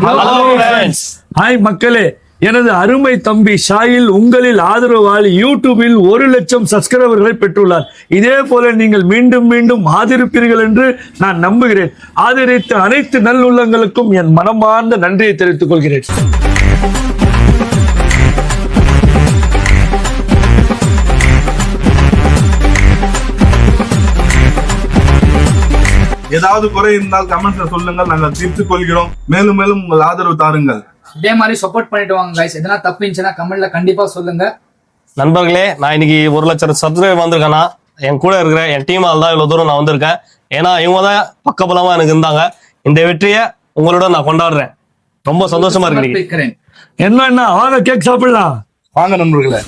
Hi மக்களே, எனது அருமை தம்பி ஷாயில் உங்களில் ஆதரவாளி யூடியூபில் 1,00,000 சப்ஸ்கிரைபர்களை பெற்றுள்ளார். இதே போல நீங்கள் மீண்டும் மீண்டும் ஆதரிப்பீர்கள் என்று நான் நம்புகிறேன். ஆதரித்த அனைத்து நல்லுள்ளங்களுக்கும் என் மனமார்ந்த நன்றியை தெரிவித்துக் கொள்கிறேன். ஏதாவது குறை இருந்தால் கமெண்ட்ஸ்ல சொல்லுங்கள், நாங்கள் தீர்த்துக் கொள்கிறோம். மேலும் மேலும் உங்கள் ஆதரவு தாருங்கள். இதே மாதிரி சப்போர்ட் பண்ணிட்டு வாங்க கைஸ். எதனா தப்பு இருந்துச்சுன்னா கமெண்ட்ல கண்டிப்பா சொல்லுங்க. நண்பர்களே, நான் இன்னைக்கு 1,00,000 சப்ஸ்கிரைபர் வந்திருக்கேன்னா என் கூட இருக்கிற என் டீமால் தான் இவ்வளவு தூரம் நான் வந்திருக்கேன். ஏன்னா இவங்க தான் பக்கபலமா எனக்கு இருந்தாங்க. இந்த வெற்றியை உங்களோட நான் கொண்டாடுறேன். ரொம்ப சந்தோஷமா இருக்கு. என்ன வாங்க கேக் சாப்பிடலாம். வாங்க நண்பர்களே.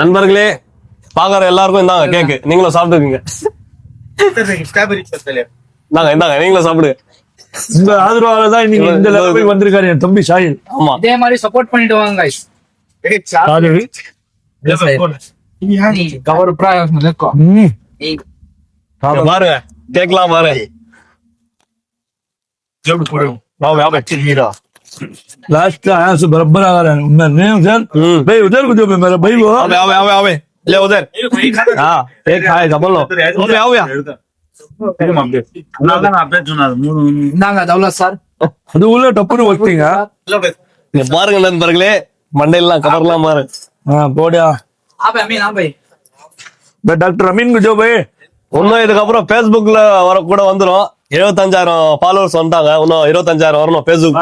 நண்பர்களே, பாக்குற எல்லாருக்கும் இந்தாங்க கேக்கு. நீங்களும் சாப்பிட்டுருக்கீங்க. நீங்களும் சாப்பிடுங்க. இந்த ஆதரவால தான் இன்னைக்கு இந்த லெவலுக்கு வந்திருக்காரு என் தம்பி ஷாயில். ஆமா, இதே மாதிரி சப்போர்ட் பண்ணிட்டு வாங்க கைஸ். பாருங்க கேக்கலாம் பாருங்க. लास्ट आया से बराबर आ रहा है मैं नहीं उधर भाई उधर को जो मेरा भाई वो आवे ले उधर. हाँ एक खाएगा बोलो. आओ यार இந்தாங்க தௌலத் சார். அது உள்ள டப்புன்னு வச்சிங்க. பாருங்க நண்பர்களே, மண்டையெல்லாம் கவர்லாம் பாரு. போடியா டாக்டர் அமீன் குஜோ பாய். இன்னும் இதுக்கப்புறம் பேஸ்புக்ல வர கூட வந்துடும். 75,000 ஃபாலோவர்ஸ் வந்துட்டாங்க. இன்னும் 25,000 வரணும் பேஸ்புக்.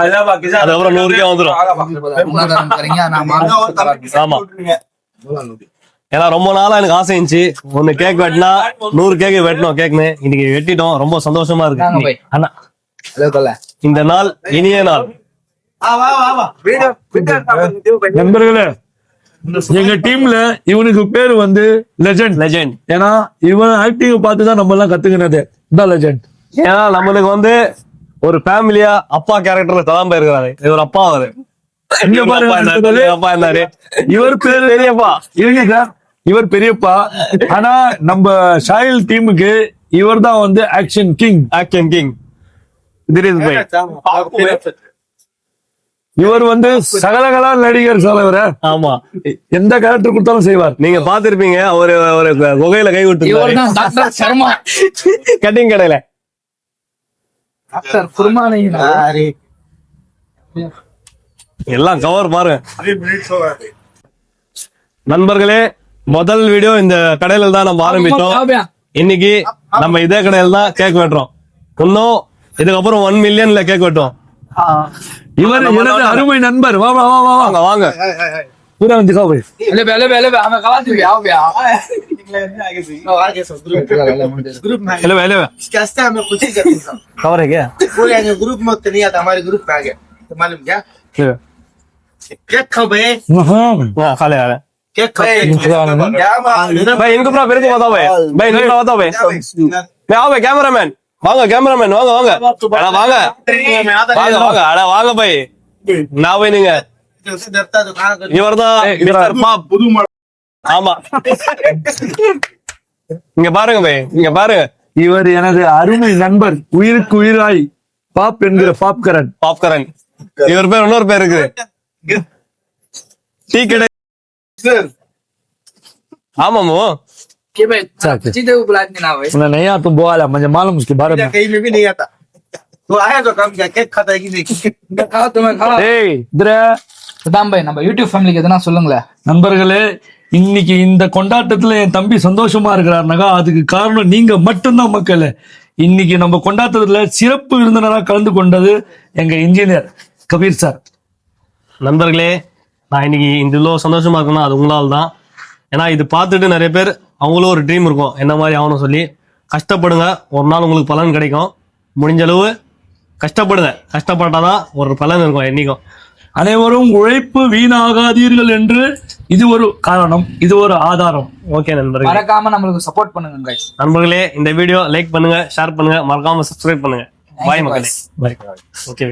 அதுக்கப்புறம் 100K வந்துடும். ஆமா, ஏன்னா ரொம்ப நாளா எனக்கு ஆசை இருந்துச்சு. ஒண்ணு கேக் வெட்டினா 100 கேக் வெட்டணும் கேக்னு. இன்னைக்கு வெட்டிட்டோம். ரொம்ப சந்தோஷமா இருக்கு. அண்ணா, இந்த நாள் இனிய நாள். நண்பர்களே, எங்க டீம்ல இவனுக்கு பேரு வந்து லெஜெண்ட். ஏன்னா இவன் ஆக்டிங் பார்த்து தான் நம்ம எல்லாம் கத்துக்கினது. இந்த லெஜெண்ட் ஏன்னா நம்மளுக்கு வந்து ஒரு ஃபேமிலியா அப்பா கேரக்டர்ல தலாம் போயிருக்காரு. இவர் அப்பா அவரு. அப்பா இருந்தாரு. இவர் பேரு பெரியப்பா. இருங்க சார், இவர் பெரியப்பா. ஆனா நம்ம ஷாயில் டீமுக்கு இவர் தான் வந்து ஆக்ஷன் கிங். இவர் வந்து சகலகலா நடிகர் தலைவர். ஆமா, எந்த கேரக்டர் கொடுத்தாலும் செய்வார். நீங்க பாத்திருப்பீங்க, ஒரு ஒரு குகையில கை விட்டு கட்டிங் கடையில எல்லாம் கவர் பாருங்க. நண்பர்களே, முதல் வீடியோ இந்த கடையில தான் நம்ம ஆரம்பிச்சோம். இன்னைக்கு நம்ம இதே கடையில தான் கேக் வெட்டுறோம். இன்னும் இதுக்கப்புறம் 1 மில்லியன்ல கேக் வெட்டுவோம். இவர் எனது அருமை நண்பர். வா வா வா வாங்க வாங்க. पूरा दिखाओ भाई. ले पहले पहले हमें कहा तू आओ बे आओ. ग्रुप में हेलो हेलो कैसे हमें कुछ ही करते हैं. कवर है क्या? पूरे आगे ग्रुप में तो नहीं आता. हमारे ग्रुप में आ गया तो मालूम क्या केक खाओ भाई. हां खा ले केक खाओ. भाई इनको अपना फिर बताओ भाई. भाई इनको बताओ भाई. मैं आओ भाई कैमरामैन. வாங்க கேமராமேன், வாங்க வாங்க. அட வாங்க வாங்க வாங்க. அட வாங்க பாய். நான் போய் நீங்க இவர்தான் மிஸ்டர் பாப். ஆமா, இங்க பாருங்க பாய், இங்க பாருங்க. இவர் எனது அருமை நண்பர், உயிருக்கு உயிராய் பாப் என்கிற பாப்கரன். இவர் பேர் இன்னொரு பேர் இருக்குது, டீ கடை. ஆமாமோ नहीं आता तो बोला मुझे मालूम उसके बारे में. कहीं में भी नहीं आता. तो आया तो काम क्या केक खाता है कि नहीं. நம்ம யூடியூப் ஃபேமிலிக்கு எதனா சொல்லுங்களேன். நண்பர்களே, இன்னைக்கு இந்த கொண்டாட்டத்துல என் தம்பி சந்தோஷமா இருக்கிறாருனாக்கா அதுக்கு காரணம் நீங்க மட்டும்தான் மக்களே. இன்னைக்கு நம்ம கொண்டாட்டத்துல சிறப்பு விருந்தினராக கலந்து கொண்டது எங்க இன்ஜினியர் கபீர் சார். நண்பர்களே, நான் இன்னைக்கு இந்த சந்தோஷமா இருக்கேன்னா அது உங்களால் தான். ஏன்னா இது பார்த்துட்டு நிறைய பேர் அவங்களும் ஒரு ட்ரீம் இருக்கும், என்ன மாதிரி ஆகணும் சொல்லி கஷ்டப்படுங்க. ஒரு நாள் உங்களுக்கு பலன் கிடைக்கும். முடிஞ்ச அளவு கஷ்டப்படுங்க, கஷ்டப்பட்டாதான் ஒரு பலன் இருக்கும் என்னைக்கும். அனைவரும் உழைப்பு வீணாகாதீர்கள் என்று இது ஒரு காரணம், இது ஒரு ஆதாரம். ஓகே நண்பர்களே, மறக்காம நம்மளுக்கு சப்போர்ட் பண்ணுங்க guys. நண்பர்களே இந்த வீடியோ லைக் பண்ணுங்க, ஷேர் பண்ணுங்க, மறக்காம சப்ஸ்கிரைப் பண்ணுங்க. பாய் மக்களே, பாய். ஓகே.